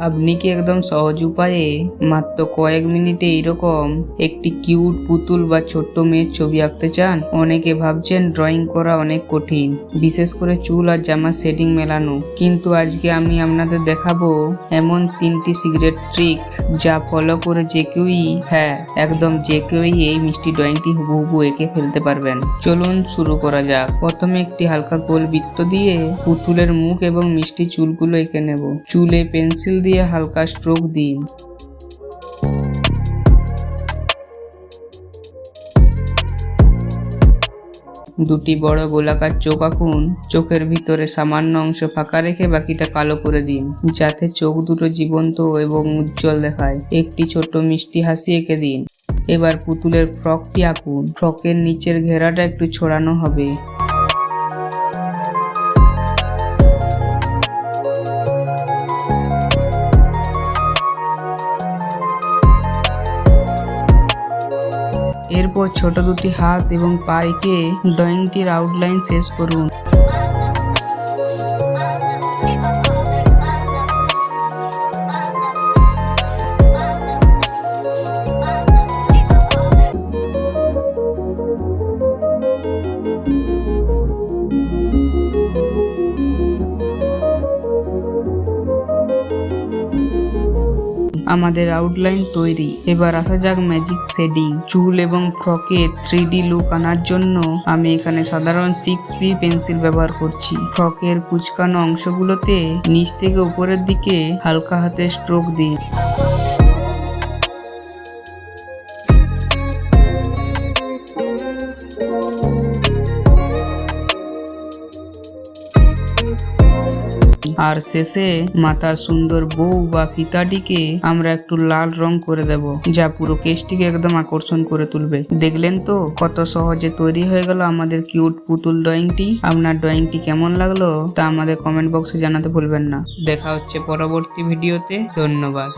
আপনি কি একদম সহজ উপায়ে মাত্র কয়েক মিনিটে এইরকম একটি কিউট পুতুল বা ছোট্ট মেয়ের ছবি আঁকতে চান? অনেকে ভাবছেন ড্রয়িং করা অনেক কঠিন, বিশেষ করে চুল আর জামার শেডিং মেলানো। কিন্তু আজকে আমি আপনাদের দেখাবো এমন 3টি সিক্রেট ট্রিক যা ফলো করে যে কেউই, হ্যাঁ একদম যে কেউই এই মিষ্টি ড্রয়িংটি হুবহু এঁকে ফেলতে পারবেন। চলুন শুরু করা যাক। প্রথমে একটি হালকা গোল বৃত্ত দিয়ে পুতুলের মুখ এবং মিষ্টি চুলগুলো এঁকে নেব। চুলে পেন্সিল দিয়ে হালকা স্ট্রোক দিন। দুটি বড় গোলাকার চোখ আঁকুন। চোখের ভিতরে সামান্য অংশ ফাঁকা রেখে বাকিটা কালো করে দিন, যাতে চোখ দুটো জীবন্ত এবং উজ্জ্বল দেখায়। একটি ছোট মিষ্টি হাসি এঁকে দিন। এবার পুতুলের ফ্রকটি আঁকুন। ফ্রকের নিচের ঘেরাটা একটু ছড়ানো হবে। এরপর ছোট দুটি হাত এবং পা এঁকে ড্রয়িংটির আউটলাইন শেষ করুন। আমাদের আউটলাইন তৈরি। এবার আসা যাক ম্যাজিক শেডিং। চুল এবং ফ্রকে 3D লুক আনার জন্য আমি এখানে সাধারণ 6B পেন্সিল ব্যবহার করছি। ফ্রকের কুচকানো অংশগুলোতে নিচ থেকে উপরের দিকে হালকা হাতে স্ট্রোক দিন। আর শেষে মাথার সুন্দর বউ বা ফিতাটিকে আমরা একটু লাল রং করে দেব, যা পুরো কেসটিকে একদম আকর্ষণ করে তুলবে। দেখলেন তো কত সহজে তৈরি হয়ে গেল আমাদের কিউট পুতুল ড্রয়িংটি। আপনার ড্রয়িংটি কেমন লাগলো তা আমাদের কমেন্ট বক্সে জানাতে ভুলবেন না। দেখা হচ্ছে পরবর্তী ভিডিওতে। ধন্যবাদ।